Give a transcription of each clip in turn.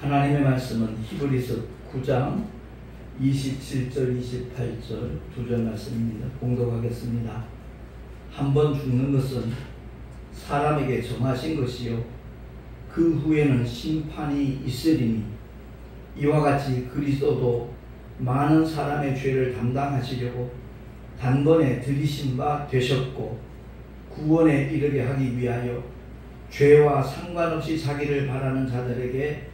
하나님의 말씀은 히브리서 9장 27절 28절 두 절 말씀입니다. 공독하겠습니다. 한 번 죽는 것은 사람에게 정하신 것이요 그 후에는 심판이 있으리니 이와 같이 그리스도도 많은 사람의 죄를 담당하시려고 단번에 들이신 바 되셨고 구원에 이르게 하기 위하여 죄와 상관없이 자기를 바라는 자들에게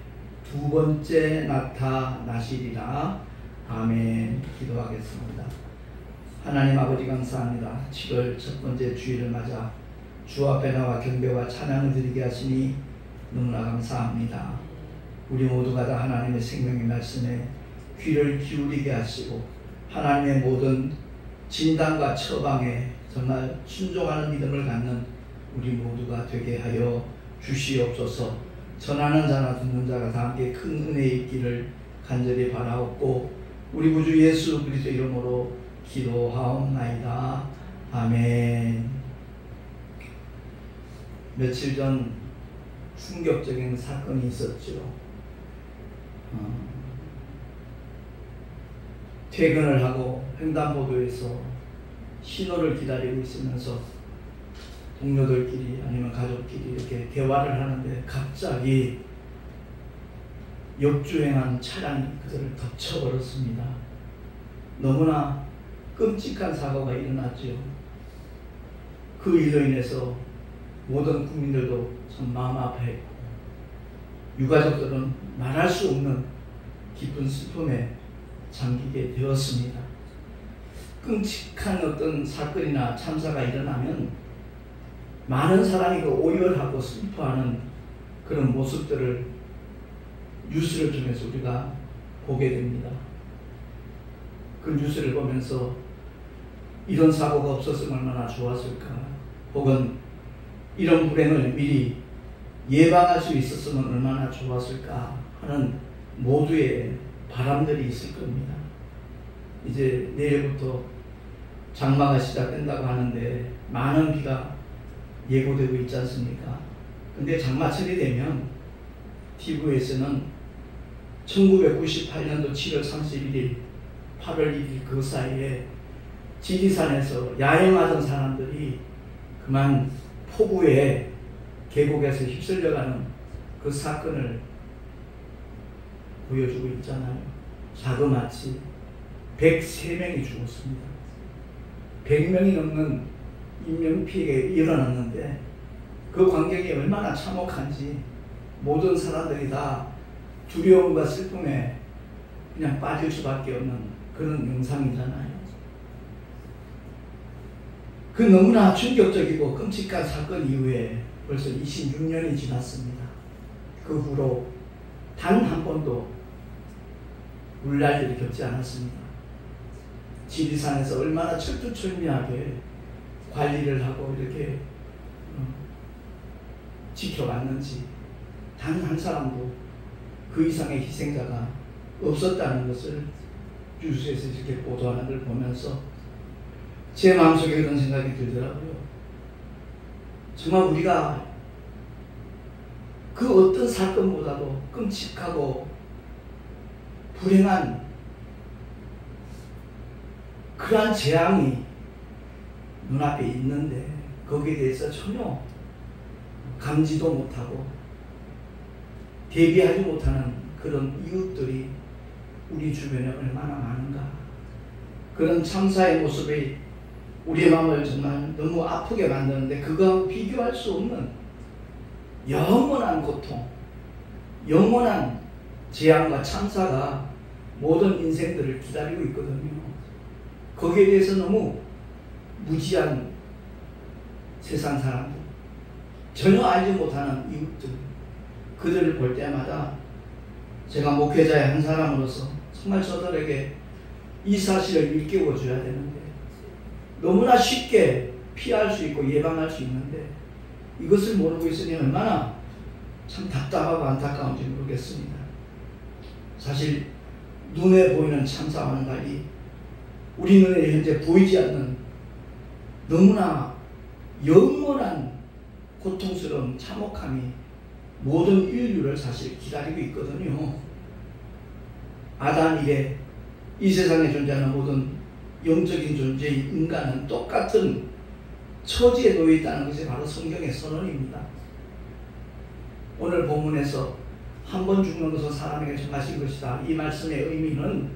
두 번째 나타나시리라. 아멘. 기도하겠습니다. 하나님 아버지 감사합니다. 7월 첫 번째 주일을 맞아 주 앞에 나와 경배와 찬양을 드리게 하시니 너무나 감사합니다. 우리 모두가 다 하나님의 생명의 말씀에 귀를 기울이게 하시고 하나님의 모든 진단과 처방에 정말 순종하는 믿음을 갖는 우리 모두가 되게 하여 주시옵소서. 전하는 자나 듣는 자가 다 함께 큰 은혜 있기를 간절히 바라옵고 우리 구주 예수 그리스도 이름으로 기도하옵나이다. 아멘. 며칠 전 충격적인 사건이 있었죠. 퇴근을 하고 횡단보도에서 신호를 기다리고 있으면서 동료들끼리 아니면 가족끼리 이렇게 대화를 하는데 갑자기 역주행한 차량이 그들을 덮쳐버렸습니다. 너무나 끔찍한 사고가 일어났죠. 그 일로 인해서 모든 국민들도 참 마음 아파했고 유가족들은 말할 수 없는 깊은 슬픔에 잠기게 되었습니다. 끔찍한 어떤 사건이나 참사가 일어나면 많은 사람이 그 오열하고 슬퍼하는 그런 모습들을 뉴스를 통해서 우리가 보게 됩니다. 그 뉴스를 보면서 이런 사고가 없었으면 얼마나 좋았을까, 혹은 이런 불행을 미리 예방할 수 있었으면 얼마나 좋았을까 하는 모두의 바람들이 있을 겁니다. 이제 내일부터 장마가 시작된다고 하는데 많은 비가 예고되고 있지 않습니까? 근데 장마철이 되면 TV에서는 1998년도 7월 31일, 8월 1일 그 사이에 지리산에서 야영하던 사람들이 그만 폭우에 계곡에서 휩쓸려가는 그 사건을 보여주고 있잖아요. 자그마치 103명이 죽었습니다. 100명이 넘는 인명피해가 일어났는데 그 광경이 얼마나 참혹한지 모든 사람들이 다 두려움과 슬픔에 그냥 빠질 수밖에 없는 그런 영상이잖아요. 그 너무나 충격적이고 끔찍한 사건 이후에 벌써 26년이 지났습니다. 그 후로 단 한 번도 물난리를 겪지 않았습니다. 지리산에서 얼마나 철두철미하게 관리를 하고 이렇게 지켜왔는지 단 한 사람도 그 이상의 희생자가 없었다는 것을 뉴스에서 이렇게 보도하는 걸 보면서 제 마음속에 그런 생각이 들더라고요. 정말 우리가 그 어떤 사건보다도 끔찍하고 불행한 그러한 재앙이 눈앞에 있는데 거기에 대해서 전혀 감지도 못하고 대비하지 못하는 그런 이웃들이 우리 주변에 얼마나 많은가. 그런 참사의 모습이 우리의 마음을 정말 너무 아프게 만드는데 그거하고 비교할 수 없는 영원한 고통, 영원한 재앙과 참사가 모든 인생들을 기다리고 있거든요. 거기에 대해서 너무 무지한 세상 사람들, 전혀 알지 못하는 이웃들, 그들을 볼 때마다 제가 목회자의 한 사람으로서 정말 저들에게 이 사실을 일깨워 줘야 되는데 너무나 쉽게 피할 수 있고 예방할 수 있는데 이것을 모르고 있으니 얼마나 참 답답하고 안타까운지 모르겠습니다. 사실 눈에 보이는 참사와는 달리 우리 눈에 현재 보이지 않는 너무나 영원한 고통스러운 참혹함이 모든 인류를 사실 기다리고 있거든요. 아담 이래 이 세상에 존재하는 모든 영적인 존재인 인간은 똑같은 처지에 놓여 있다는 것이 바로 성경의 선언입니다. 오늘 본문에서 한 번 죽는 것은 사람에게 정하신 것이다. 이 말씀의 의미는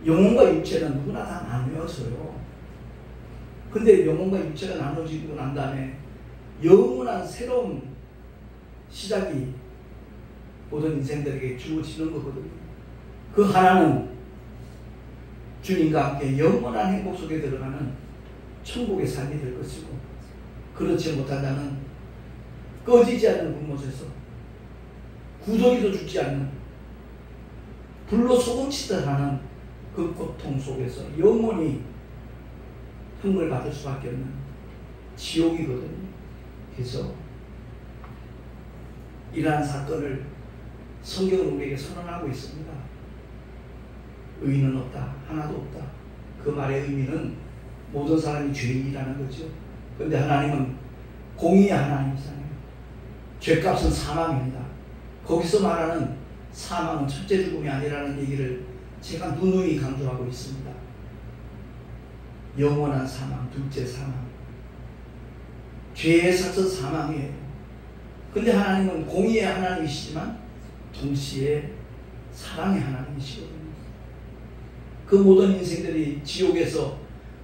영혼과 육체는 누구나 다 나누어져요. 근데 영혼과 육체가 나눠지고 난 다음에 영원한 새로운 시작이 모든 인생들에게 주어지는 거거든요. 그 하나는 주님과 함께 영원한 행복 속에 들어가는 천국의 삶이 될 것이고, 그렇지 못한다는 꺼지지 않는 불못에서 구더기도 죽지 않는 불로 소금치듯 하는 그 고통 속에서 영원히 형을 받을 수밖에 없는 지옥이거든요. 그래서 이러한 사건을 성경은 우리에게 선언하고 있습니다. 의인은 없다. 하나도 없다. 그 말의 의미는 모든 사람이 죄인이라는 거죠. 그런데 하나님은 공의의 하나님이잖아요. 죄값은 사망입니다. 거기서 말하는 사망은 첫째 죽음이 아니라는 얘기를 제가 누누이 강조하고 있습니다. 영원한 사망, 둘째 사망. 죄의 삭은 사망이에요. 근데 하나님은 공의의 하나님이시지만 동시에 사랑의 하나님이시거든요. 그 모든 인생들이 지옥에서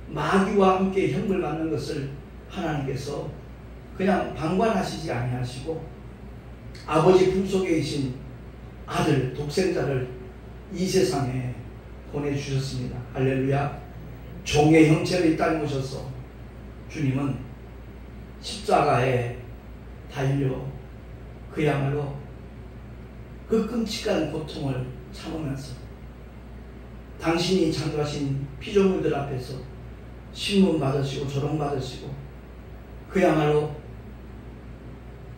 마귀와 함께 형벌 받는 것을 하나님께서 그냥 방관하시지 아니하시고 아버지 품속에 계신 아들 독생자를 이 세상에 보내주셨습니다. 할렐루야. 종의 형체를 이 땅에 오셔서 주님은 십자가에 달려 그야말로 그 끔찍한 고통을 참으면서 당신이 창조하신 피조물들 앞에서 신문 받으시고 조롱 받으시고 그야말로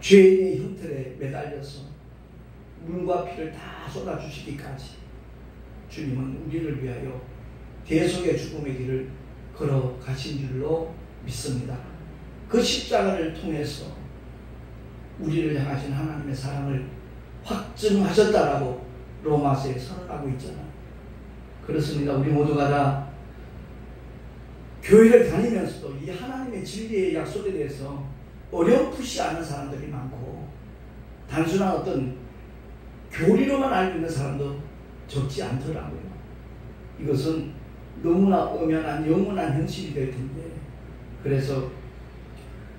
죄인의 형틀에 매달려서 물과 피를 다 쏟아주시기까지 주님은 우리를 위하여 대속의 죽음의 길을 걸어가신 줄로 믿습니다. 그 십자가를 통해서 우리를 향하신 하나님의 사랑을 확증하셨다라고 로마서에 선언하고 있잖아요. 그렇습니다. 우리 모두가 다 교회를 다니면서도 이 하나님의 진리의 약속에 대해서 어렴풋이 아는 사람들이 많고 단순한 어떤 교리로만 알고 있는 사람도 적지 않더라고요. 이것은 너무나 엄연한 영원한 현실이 될 텐데, 그래서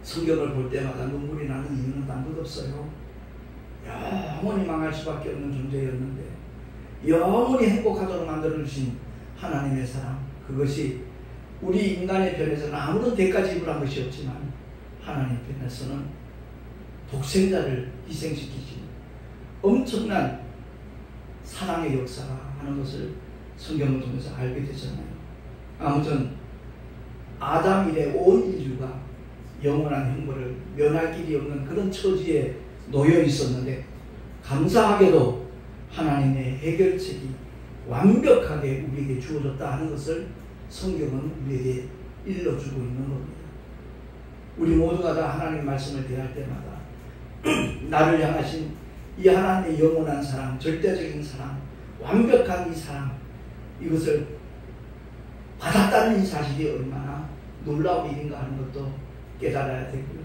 성경을 볼 때마다 눈물이 나는 이유는 단 것 없어요. 영원히 망할 수밖에 없는 존재였는데 영원히 행복하도록 만들어주신 하나님의 사랑, 그것이 우리 인간의 편에서는 아무런 대가 지불한 것이 없지만 하나님 편에서는 독생자를 희생시키신 엄청난 사랑의 역사가 하는 것을 성경을 통해서 알게 되잖아요. 아무튼 아담 이래 온 인류가 영원한 형벌을 면할 길이 없는 그런 처지에 놓여 있었는데 감사하게도 하나님의 해결책이 완벽하게 우리에게 주어졌다 하는 것을 성경은 우리에게 일러주고 있는 겁니다. 우리 모두가 다 하나님 말씀을 대할 때마다 나를 향하신 이 하나님의 영원한 사랑, 절대적인 사랑, 완벽한 이 사랑, 이것을 받았다는 이 사실이 얼마나 놀라운 일인가 하는 것도 깨달아야 되고요.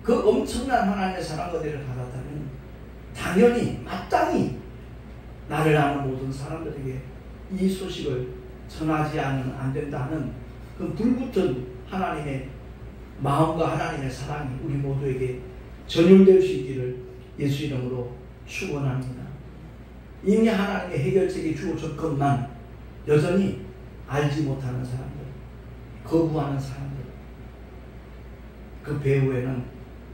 그 엄청난 하나님의 사랑 그대를 받았다면 당연히 마땅히 나를 아는 모든 사람들에게 이 소식을 전하지 않으면 안 된다는 그 불붙은 하나님의 마음과 하나님의 사랑이 우리 모두에게 전율될 수 있기를 예수 이름으로 축원합니다. 이미 하나님의 해결책이 주어졌건만 여전히 알지 못하는 사람들, 거부하는 사람들, 그 배후에는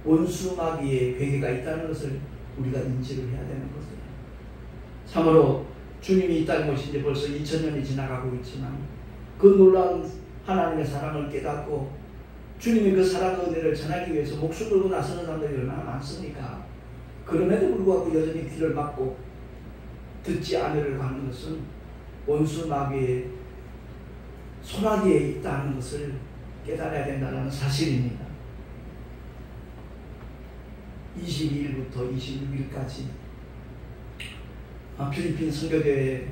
원수마귀의 괴계가 있다는 것을 우리가 인지를 해야 되는 것이에요. 참으로 주님이 이 땅에 오신 지 벌써 2000년이 지나가고 있지만 그 놀라운 하나님의 사랑을 깨닫고 주님의 그 사랑의 은혜를 전하기 위해서 목숨 걸고 나서는 사람들이 얼마나 많습니까? 그럼에도 불구하고 여전히 귀를 막고 듣지 않으려고 하는 것은 원수 마귀의 손아귀에 있다는 것을 깨달아야 된다는 사실입니다. 22일부터 26일까지 필리핀 선교대회에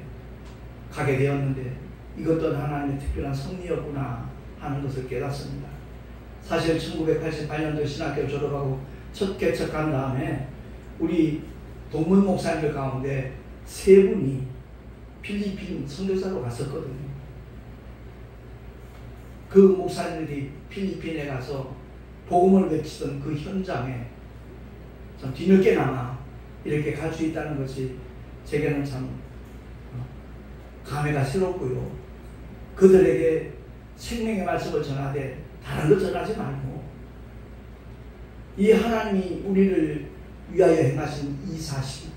가게 되었는데 이것도 하나님의 특별한 섭리였구나 하는 것을 깨닫습니다. 사실 1988년도 신학교 졸업하고 첫 개척한 다음에 우리 동문 목사님들 가운데 3분이 필리핀 선교사로 갔었거든요. 그 목사님들이 필리핀에 가서 복음을 외치던 그 현장에 참 뒤늦게나마 이렇게 갈 수 있다는 것이 제게는 참 감회가 새롭고요. 그들에게 생명의 말씀을 전하되 다른 것 전하지 말고 이 하나님이 우리를 위하여 행하신 이 사실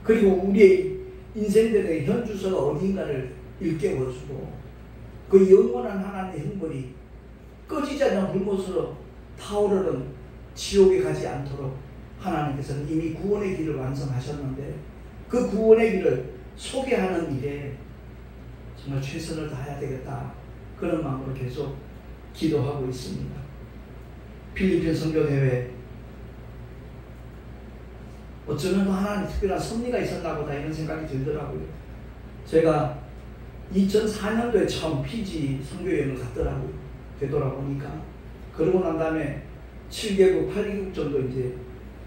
그리고 우리의 인생들의 현주소가 어딘가를 일깨워주고 그 영원한 하나님의 형벌이 꺼지지 않는 불못으로 타오르는 지옥에 가지 않도록 하나님께서는 이미 구원의 길을 완성하셨는데 그 구원의 길을 소개하는 일에 정말 최선을 다해야 되겠다 그런 마음으로 계속 기도하고 있습니다. 필리핀 선교대회 어쩌면 하나님 특별한 섭리가 있었나 보다 이런 생각이 들더라고요. 제가 2004년도에 처음 피지 선교여행을 갔더라고요. 되돌아보니까. 그러고 난 다음에 7개국, 8개국 정도 이제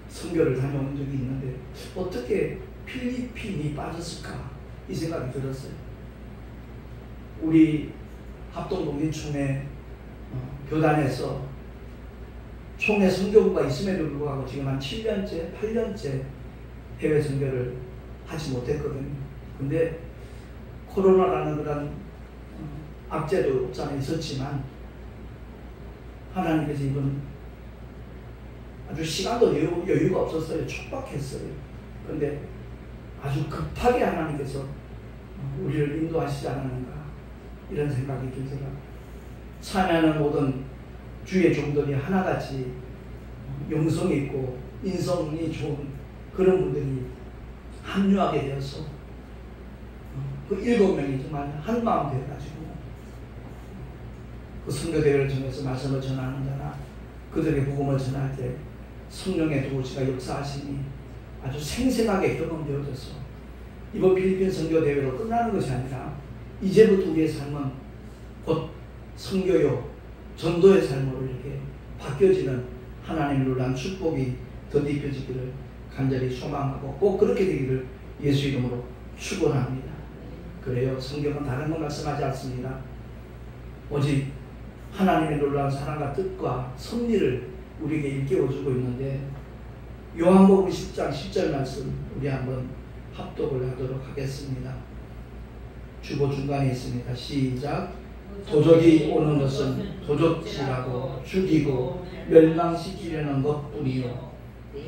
선교를 다녀온 적이 있는데 어떻게 필리핀이 빠졌을까 이 생각이 들었어요. 우리 합동독립총회 교단에서 총회 선교부가 있음에도 불구하고 지금 한 7년째, 8년째 해외 선교를 하지 못했거든요. 근데 코로나라는 그런 악재도 없잖아 있었지만 하나님께서 이번 아주 시간도 여유가 없었어요. 촉박했어요. 그런데 아주 급하게 하나님께서 우리를 인도하시지 않았는가 이런 생각이 들더라고요. 참여하는 모든 주의 종들이 하나같이 영성이 있고 인성이 좋은 그런 분들이 합류하게 되어서 그 7명이 정말 한마음 되어가지고 그 선교대회를 통해서 말씀을 전하는 자나 그들의 복음을 전할 때 성령의 도우시가 역사하시니 아주 생생하게 경험되어져서 이번 필리핀 선교대회로 끝나는 것이 아니라 이제부터 우리의 삶은 곧 선교요 전도의 삶으로 이렇게 바뀌어지는 하나님의 놀라운 축복이 덧입혀지기를 간절히 소망하고 꼭 그렇게 되기를 예수 이름으로 축원합니다. 그래요. 성경은 다른 건 말씀하지 않습니다. 오직 하나님의 놀라운 사랑과 뜻과 섭리를 우리에게 일깨워주고 있는데 요한복음 10장 10절 말씀 우리 한번 합독을 하도록 하겠습니다. 주보 중간에 있습니다. 시작. 도적이 오는 것은 도적질하고 죽이고 멸망시키려는 것뿐이요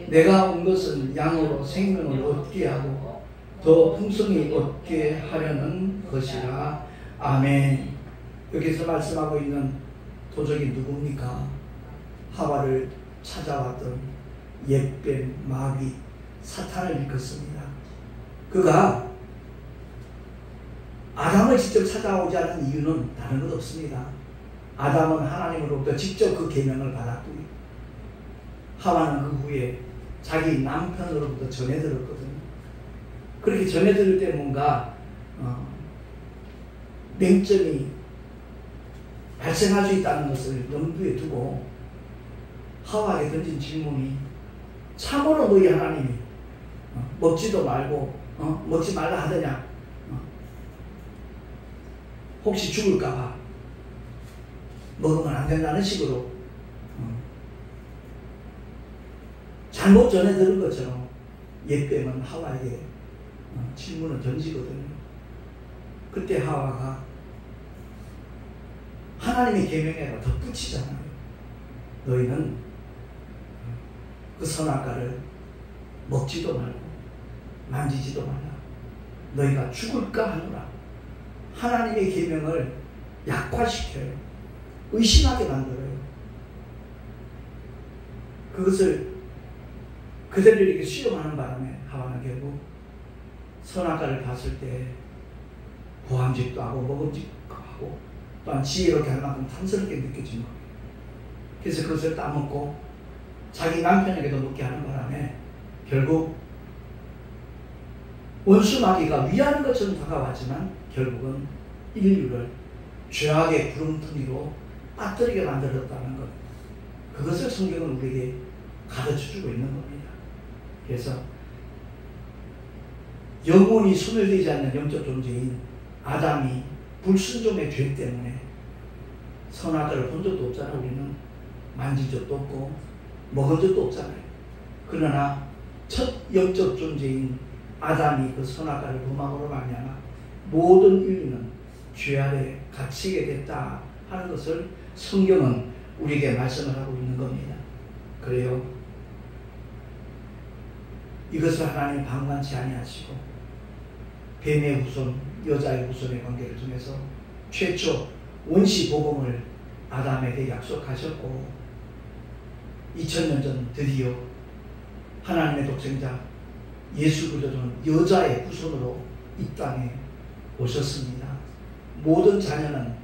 내가 온 것은 양으로 생명을 얻게 하고 더 풍성히 얻게 하려는 것이라. 아멘. 여기서 말씀하고 있는 도적이 누굽니까? 하와를 찾아왔던 옛뱀 마귀 사탄을 일컫습니다. 그가 아담을 직접 찾아오지 않은 이유는 다른 것 없습니다. 아담은 하나님으로부터 직접 그 계명을 받았고요. 하와는 그 후에 자기 남편으로부터 전해들었거든요. 그렇게 전해들을 때 뭔가 맹점이 발생할 수 있다는 것을 염두에 두고 하와에게 던진 질문이 참으로 너희 하나님이 먹지도 말고 먹지 말라 하더냐? 혹시 죽을까봐 먹으면 안 된다는 식으로 잘못 전해 들은 것처럼 옛뱀은 하와에게 질문을 던지거든요. 그때 하와가 하나님의 계명에다 덧붙이잖아요. 너희는 그 선악과를 먹지도 말고 만지지도 말라. 너희가 죽을까 하노라. 하나님의 계명을 약화시켜요. 의심하게 만들어요. 그것을 그들에게 수용하는 바람에 하와는 결국 선악과를 봤을 때 보암직도 하고 먹음직도 하고 또한 지혜롭게 할 만큼 탐스럽게 느껴진 거예요. 그래서 그것을 따먹고 자기 남편에게도 묻게 하는 바람에 결국 원수 마귀가 위하는 것처럼 다가왔지만 결국은 인류를 죄악의 구름텅이로 빠뜨리게 만들었다는 것. 그것을 성경은 우리에게 가르쳐주고 있는 겁니다. 그래서 영원히 소멸되지 않는 영적 존재인 아담이 불순종의 죄 때문에 선악과를 본 적도 없잖아. 우리는 만진 적도 없고 먹은 적도 없잖아요. 그러나 첫 영적 존재인 아담이 그 선악과를 범함으로 말미암아 모든 인류는 죄 아래 갇히게 됐다 하는 것을 성경은 우리에게 말씀을 하고 있는 겁니다. 그래요. 이것을 하나님 방관치 아니하시고 뱀의 후손, 여자의 후손의 관계를 통해서 최초 원시 복음을 아담에게 약속하셨고 2000년 전 드디어 하나님의 독생자 예수 그리스도는 여자의 후손으로 이 땅에 오셨습니다. 모든 자녀는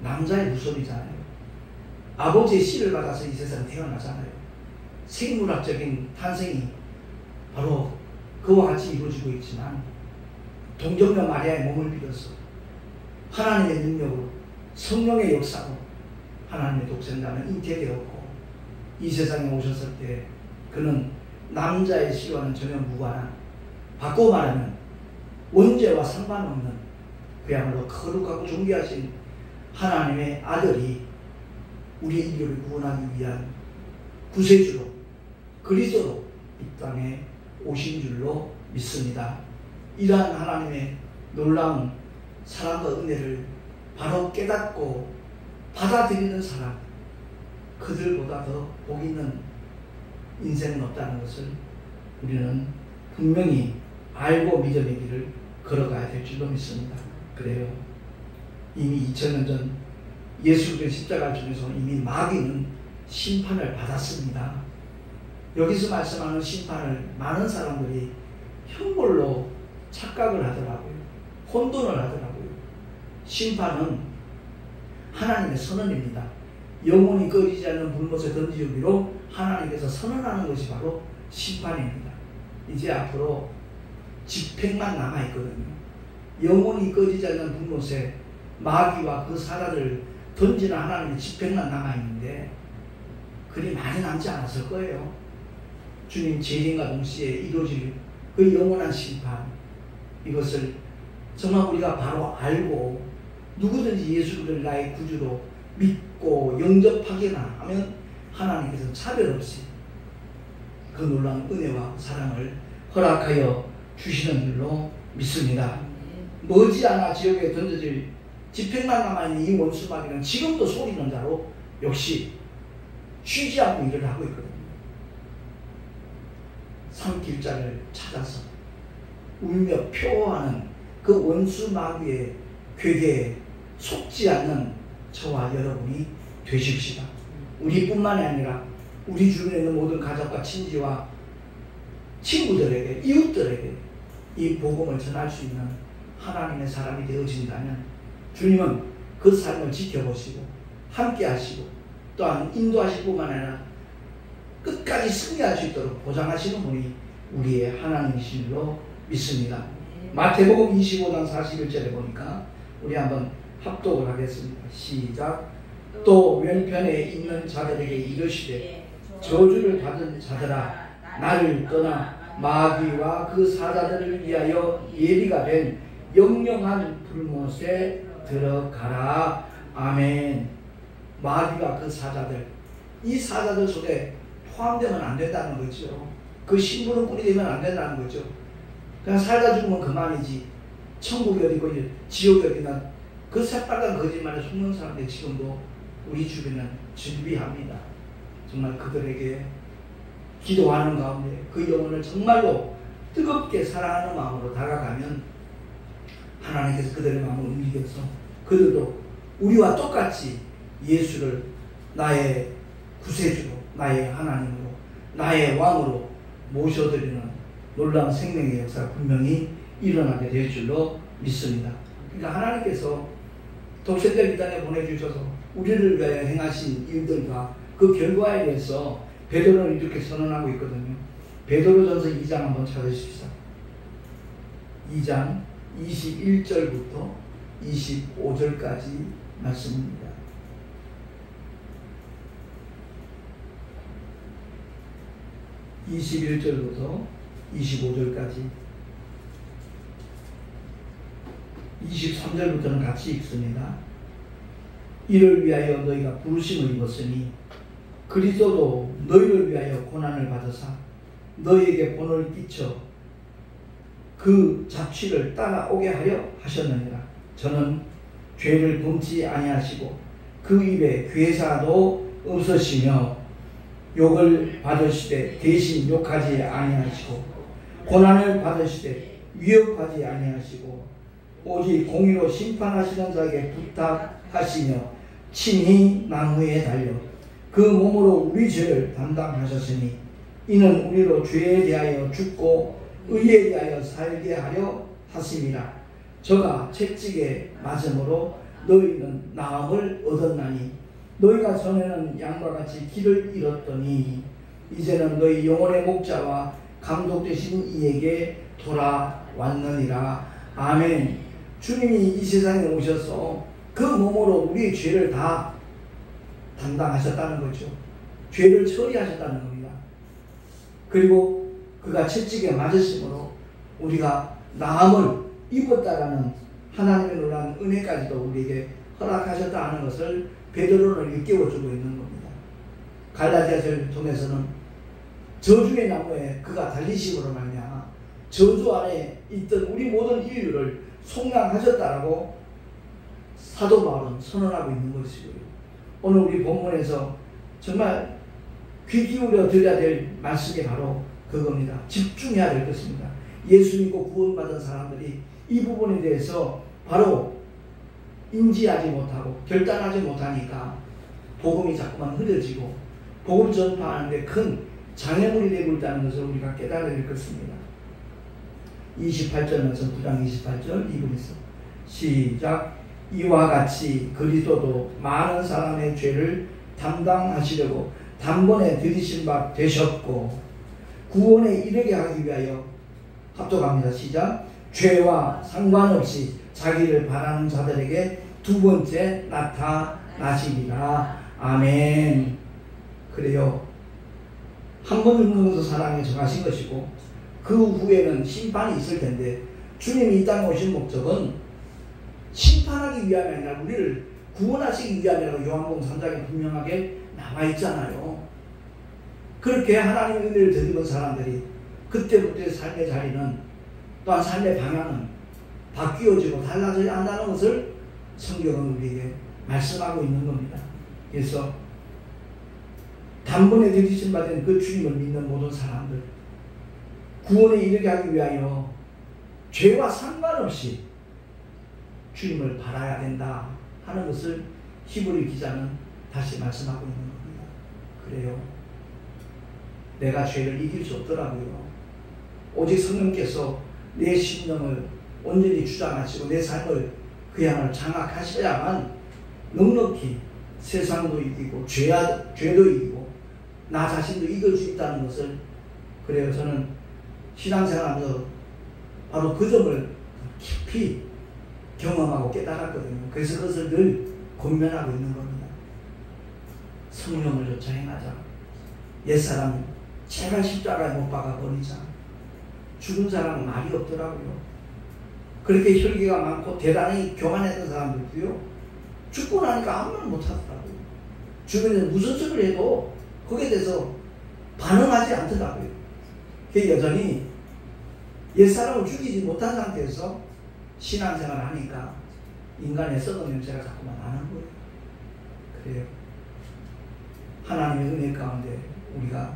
남자의 후손이잖아요. 아버지의 씨를 받아서 이 세상에 태어나잖아요. 생물학적인 탄생이 바로 그와 같이 이루어지고 있지만 동정녀 마리아의 몸을 빌어서 하나님의 능력으로 성령의 역사로 하나님의 독생자는 잉태되었고 이 세상에 오셨을 때 그는 남자의 씨와는 전혀 무관한, 바꿔 말하면 원죄와 상관없는 그야말로 거룩하고 존귀하신 하나님의 아들이 우리 인류를 구원하기 위한 구세주로 그리스도로 이 땅에 오신 줄로 믿습니다. 이러한 하나님의 놀라운 사랑과 은혜를 바로 깨닫고 받아들이는 사람, 그들보다 더 복 있는 인생은 없다는 것을 우리는 분명히 알고 믿음의 길을 걸어가야 될 줄로 믿습니다. 그래요. 이미 2000년 전 예수 그리스도의 십자가를 통해서 이미 마귀는 심판을 받았습니다. 여기서 말씀하는 심판을 많은 사람들이 형벌로 착각을 하더라고요. 혼돈을 하더라고요. 심판은 하나님의 선언입니다. 영원히 꺼지지 않는 불못에 던지기로 하나님께서 선언하는 것이 바로 심판입니다. 이제 앞으로 집행만 남아있거든요. 영원히 꺼지지 않는 불못에 마귀와 그 사자를 던지는 하나님의 집행만 남아있는데 그리 많이 남지 않았을 거예요. 주님 재림과 동시에 이루어질 그 영원한 심판, 이것을 정말 우리가 바로 알고 누구든지 예수 그리스도를 나의 구주로 믿고 영접하기나 하면 하나님께서 차별 없이 그 놀라운 은혜와 사랑을 허락하여 주시는 줄로 믿습니다. 머지않아 지옥에 던져질 집행만 남아있는 이 원수 마귀는 지금도 속이는 자로 역시 쉬지 않고 일을 하고 있거든요. 산길자를 찾아서 울며 표하는 그 원수 마귀의 괴계에 속지 않는 저와 여러분이 되십시다. 우리뿐만이 아니라 우리 주변에 있는 모든 가족과 친지와 친구들에게, 이웃들에게 이 복음을 전할 수 있는 하나님의 사람이 되어진다면 주님은 그 삶을 지켜보시고 함께 하시고 또한 인도하실 뿐만 아니라 끝까지 승리할 수 있도록 보장하시는 분이 우리의 하나님이신 줄로 믿습니다. 마태복음 25장 41절에 보니까 우리 한번 합독을 하겠습니다. 시작. 또 왼편에 있는 자들에게 이르시되 저주를 받은 자들아 나를 떠나 마귀와 그 사자들을 위하여 예비가 된 영영한 불못에 들어가라. 아멘. 마귀와 그 사자들, 이 사자들 속에 포함되면 안 된다는 거죠. 그 심부름 꾼이 되면 안 된다는 거죠. 그냥 살다 죽으면 그만이지. 천국이 어디고 지옥이 어디나 그 새빨간 거짓말에 속는 사람들이 지금도 우리 주변은 준비합니다. 정말 그들에게 기도하는 가운데 그 영혼을 정말로 뜨겁게 사랑하는 마음으로 다가가면 하나님께서 그들의 마음을 움직여서 그들도 우리와 똑같이 예수를 나의 구세주로, 나의 하나님으로, 나의 왕으로 모셔드리는 놀라운 생명의 역사가 분명히 일어나게 될 줄로 믿습니다. 그러니까 하나님께서 독생자를 이 땅에 보내주셔서 우리를 위하여 행하신 일들과 그 결과에 대해서 베드로는 이렇게 선언하고 있거든요. 베드로전서 2장 한번 찾으십시다. 2장 21절부터 25절까지 말씀입니다. (21절부터) 25절까지 23절부터는 같이 읽습니다. 이를 위하여 너희가 부르심을 입었으니 그리스도도 너희를 위하여 고난을 받으사 너희에게 본을 끼쳐 그 잡취를 따라오게 하려 하셨느니라. 저는 죄를 범치 아니하시고 그 입에 괴사도 없으시며 욕을 받으시되 대신 욕하지 아니하시고 고난을 받으시되 위협하지 아니하시고 오직 공의로 심판하시는 자에게 부탁하시며 친히 나무에 달려 그 몸으로 우리 죄를 담당하셨으니 이는 우리로 죄에 대하여 죽고 의에 대하여 살게 하려 하심이라. 저가 채찍에 맞음으로 너희는 나음을 얻었나니 너희가 전에는 양과 같이 길을 잃었더니 이제는 너희 영혼의 목자와 감독 되신 이에게 돌아왔느니라. 아멘. 주님이 이 세상에 오셔서 그 몸으로 우리의 죄를 다 담당하셨다는 거죠. 죄를 처리하셨다는 겁니다. 그리고 그가 채찍에 맞으심으로 우리가 나음을 입었다라는 하나님의 놀라운 은혜까지도 우리에게 허락하셨다는 것을 베드로는 일깨워주고 있는 겁니다. 갈라디아서를 통해서는 저주의 나무에 그가 달리심으로 말미암아 저주 안에 있던 우리 모든 인류를 속량하셨다라고 사도 바울은 선언하고 있는 것이고요. 오늘 우리 본문에서 정말 귀 기울여 들어야 될 말씀이 바로 그겁니다. 집중해야 될 것입니다. 예수 믿고 구원받은 사람들이 이 부분에 대해서 바로 인지하지 못하고 결단하지 못하니까 복음이 자꾸만 흐려지고 복음 전파하는데 큰 장애물이 되고 있다는 것을 우리가 깨달아야 될 것입니다. 28절 말씀 9장 28절 이분에서 시작. 이와 같이 그리스도도 많은 사람의 죄를 담당하시려고 단번에 들이신 바 되셨고 구원에 이르게 하기 위하여 합독합니다. 시작. 죄와 상관없이 자기를 바라는 자들에게 두 번째 나타나시리라. 아멘. 그래요. 한 번 죽는 것도 사랑에 정하신 것이고 그 후에는 심판이 있을 텐데 주님이 이 땅에 오신 목적은 심판하기 위함이 아니라 우리를 구원하시기 위함이라고 요한복음 3장에 분명하게 나와 있잖아요. 그렇게 하나님의 은혜를 드리는 사람들이 그때부터의 삶의 자리는 또한 삶의 방향은 바뀌어지고 달라져야 한다는 것을 성경은 우리에게 말씀하고 있는 겁니다. 그래서 단번에 들이신 받은 그 주님을 믿는 모든 사람들 구원에 이르게 하기 위하여 죄와 상관없이 주님을 바라야 된다 하는 것을 히브리 기자는 다시 말씀하고 있는 겁니다. 그래요. 내가 죄를 이길 수 없더라고요. 오직 성령께서 내 심령을 온전히 주장하시고 내 삶을 그 양을 장악하셔야만 넉넉히 세상도 이기고 죄도 이기고 나 자신도 이길 수 있다는 것을 그래요. 저는 신앙생활하면서 바로 그 점을 깊이 경험하고 깨달았거든요. 그래서 그것을 늘 권면하고 있는 겁니다. 성령을 쫓아 행하자. 옛사람 제발 십자가에 못 박아 버리자. 죽은 사람은 말이 없더라고요. 그렇게 혈기가 많고 대단히 교만했던 사람들도요. 죽고 나니까 아무 말 못하더라고요. 주변에서 무슨 소리를 해도 거기에 대해서 반응하지 않더라고요. 그게 여전히 옛사람을 죽이지 못한 상태에서 신앙생활을 하니까 인간의 썩은 냄새가 자꾸만 나는 거예요. 그래요. 하나님의 은혜 가운데 우리가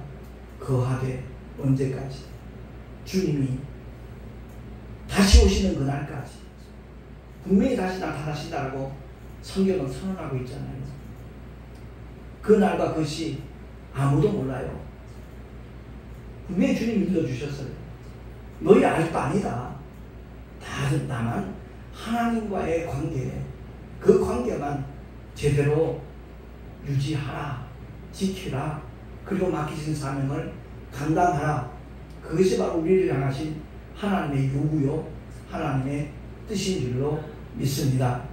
거하되 언제까지? 주님이 다시 오시는 그날까지 분명히 다시 나타나신다고 성경은 선언하고 있잖아요. 그날과 그 시 아무도 몰라요. 분명히 주님이 믿어주셨어요. 너희 알 바 아니다. 다만 하나님과의 관계, 그 관계만 제대로 유지하라, 지키라. 그리고 맡기신 사명을 감당하라. 그것이 바로 우리를 향하신 하나님의 요구요, 하나님의 뜻인 줄로 믿습니다.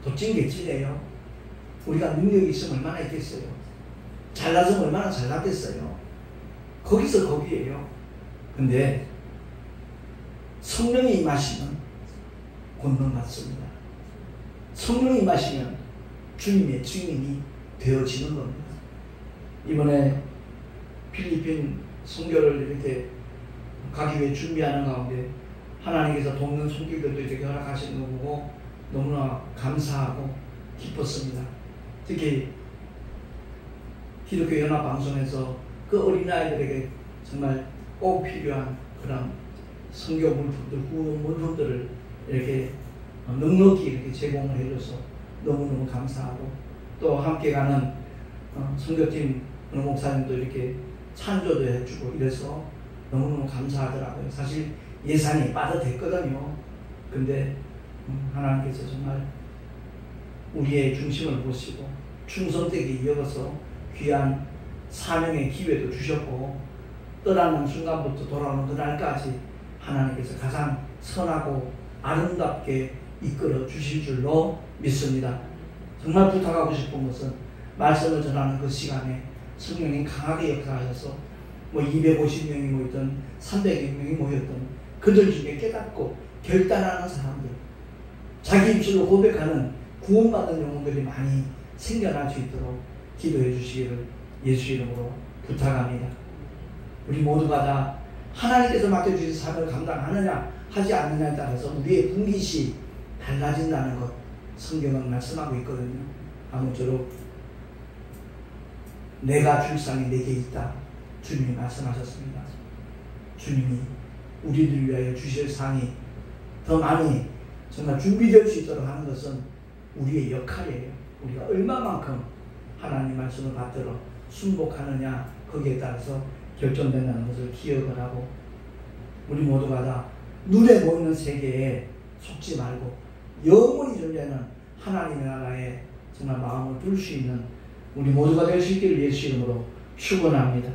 도찐개찐이에요. 우리가 능력이 있으면 얼마나 있겠어요. 잘나서 얼마나 잘났겠어요. 거기서 거기에요. 근데 성령이 임하시면 권능받습니다. 성령이 임하시면 주님의 증인이 되어지는 겁니다. 이번에 필리핀 선교를 이렇게 가기 위해 준비하는 가운데 하나님께서 돕는 손길들도 이렇게 허락하시는 거 보고 너무나 감사하고 기뻤습니다. 특히 기독교 연합방송에서 그 어린아이들에게 정말 꼭 필요한 그런 선교 물품들, 후원 물품들을 이렇게 넉넉히 이렇게 제공을 해줘서 너무너무 감사하고, 또 함께 가는 선교팀 목사님도 이렇게 찬조도 해주고 이래서 너무너무 감사하더라고요. 사실 예산이 빠듯했거든요. 근데 하나님께서 정말 우리의 중심을 보시고 충성되게 이어서 귀한 사명의 기회도 주셨고, 떠나는 순간부터 돌아오는 그날까지 하나님께서 가장 선하고 아름답게 이끌어 주실 줄로 믿습니다. 정말 부탁하고 싶은 것은 말씀을 전하는 그 시간에 성령님 강하게 역사하셔서 250명이 모였던 300명이 모였던 그들 중에 깨닫고 결단하는 사람들, 자기 입술로 고백하는 구원받은 영혼들이 많이 생겨날 수 있도록 기도해 주시기를 예수 이름으로 부탁합니다. 우리 모두가 다 하나님께서 맡겨주신 사명을 감당하느냐 하지 않느냐에 따라서 우리의 분깃이 달라진다는 것 성경은 말씀하고 있거든요. 아무쪼록 내가 줄 상이 내게 있다, 주님이 말씀하셨습니다. 주님이 우리들 위하여 주실 상이 더 많이 정말 준비될 수 있도록 하는 것은 우리의 역할이에요. 우리가 얼마만큼 하나님 말씀을 받들어 순복하느냐, 거기에 따라서 결정된다는 것을 기억을 하고, 우리 모두가 다 눈에 보이는 세계에 속지 말고 영원히 존재하는 하나님의 나라에 정말 마음을 둘 수 있는 우리 모두가 될 수 있기를 예수 이름으로 축원합니다.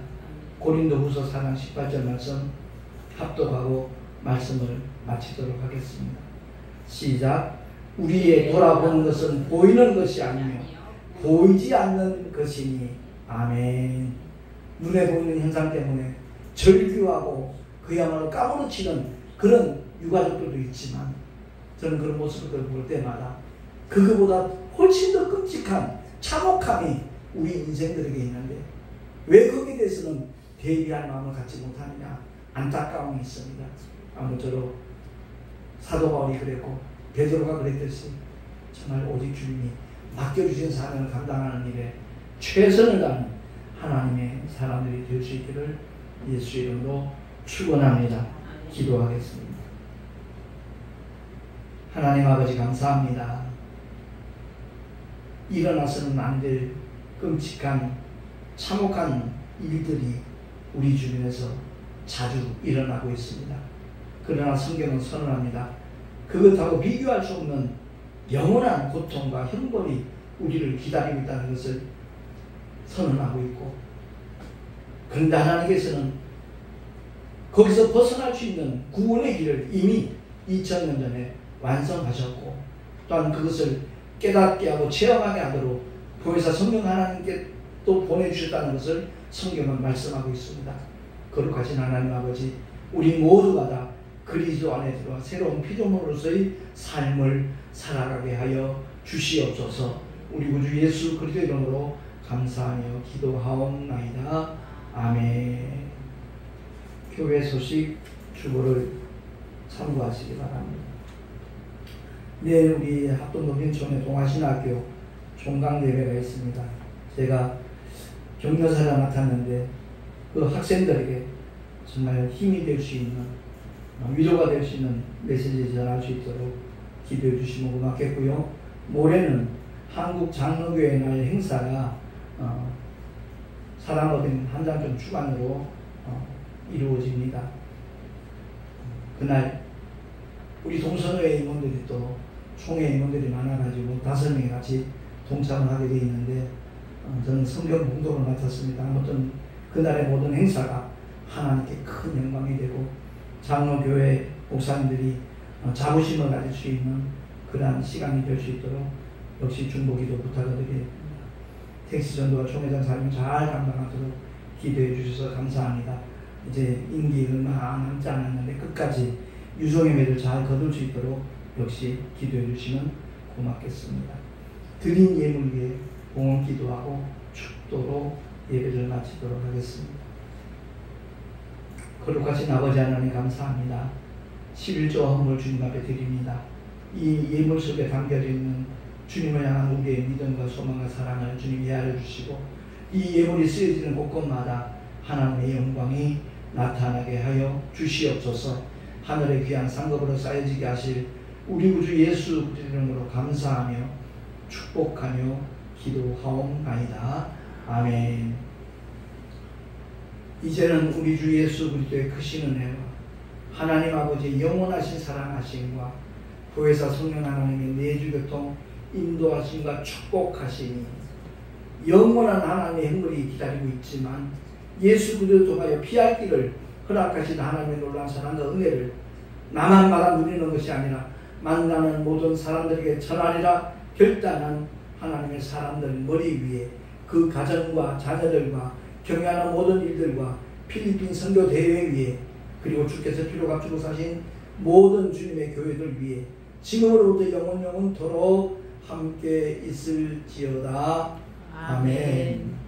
고린도후서 4장 18절 말씀 합독하고 말씀을 마치도록 하겠습니다. 시작. 우리의 돌아보는 것은 보이는 것이 아니며 보이지 않는 것이니. 아멘. 눈에 보이는 현상 때문에 절규하고 그야말로 까무러치는 그런 유가족들도 있지만, 저는 그런 모습을 볼 때마다 그거보다 훨씬 더 끔찍한 참혹함이 우리 인생들에게 있는데 왜 거기에 대해서는 대비할 마음을 갖지 못하느냐, 안타까움이 있습니다. 아무쪼록 사도 바울이 그랬고 베드로가 그랬듯이 정말 오직 주님이 맡겨주신 사명을 감당하는 일에 최선을 다하는 하나님의 사람들이 될 수 있기를 예수 이름으로 축원합니다. 기도하겠습니다. 하나님 아버지 감사합니다. 일어나서는 안 될 끔찍한 참혹한 일들이 우리 주변에서 자주 일어나고 있습니다. 그러나 성경은 선언합니다. 그것하고 비교할 수 없는 영원한 고통과 형벌이 우리를 기다리고 있다는 것을 선언하고 있고, 그런데 하나님께서는 거기서 벗어날 수 있는 구원의 길을 이미 2000년 전에 완성하셨고, 또한 그것을 깨닫게 하고 체험하게 하도록 보혜사 성령 하나님께 또 보내주셨다는 것을 성경은 말씀하고 있습니다. 거룩하신 하나님 아버지, 우리 모두가 다 그리스도 안에 들어와 새로운 피조물로서의 삶을 살아가게 하여 주시옵소서. 우리 구주 예수 그리스도 이름으로 감사하며 기도하옵나이다. 아멘. 교회 소식 주보를 참고하시기 바랍니다. 내일 우리 합동노빈촌에 동아신학교 종강대회가 있습니다. 제가 격려사를 맡았는데 그 학생들에게 정말 힘이 될 수 있는, 위로가 될 수 있는 메시지 전할 수 있도록 기도해 주시면 고맙겠고요. 모레는 한국 장로교회 날 행사가 사랑법인 한장점 주관으로 이루어집니다. 그날 우리 동선회 임원들이 또 총회 임원들이 많아가지고 5명이 같이 동참을 하게 되어 있는데 저는 성경 봉독을 맡았습니다. 아무튼 그날의 모든 행사가 하나님께 큰 영광이 되고 장로교회 목사님들이 자부심을 가질 수 있는 그러한 시간이 될 수 있도록 역시 중보기도 부탁을 드립니다. 택시 전도와 총회장 사명 잘 감당하도록 기도해 주셔서 감사합니다. 이제 임기 얼마 남지 않았는데 끝까지 유종의 매를 잘 거둘 수 있도록 역시 기도해 주시면 고맙겠습니다. 드린 예물 위에 봉헌 기도하고 축도로 예배를 마치도록 하겠습니다. 거룩하신 아버지 하나님 감사합니다. 11조 헌물 주님 앞에 드립니다. 이 예물 속에 담겨져 있는 주님을 향한 우리의 믿음과 소망과 사랑을 주님 이해하여 주시고 이 예물이 쓰여지는 곳곳마다 하나님의 영광이 나타나게 하여 주시옵소서. 하늘의 귀한 상급으로 쌓여지게 하실 우리 구주 예수 그리스도 이름으로 감사하며 축복하며 기도하옵나이다. 아멘. 이제는 우리 주 예수 그리스도의 크신 은혜와 하나님 아버지의 영원하신 사랑하심과 보혜사 성령 하나님의 내주교통 인도하심과 축복하심이 영원한 하나님의 행물이 기다리고 있지만 예수 그리스도 통하여 피할 길을 허락하신 하나님의 놀라운 사랑과 은혜를 나만 받아 누리는 것이 아니라 만나는 모든 사람들에게 전하리라 결단한 하나님의 사람들 머리 위에 그 가정과 자녀들과 경영하는 모든 일들과 필리핀 선교 대회 위에 그리고 주께서 피로 값주고 사신 모든 주님의 교회들 위에 지금으로부터 영원토록 함께 있을지어다. 아멘.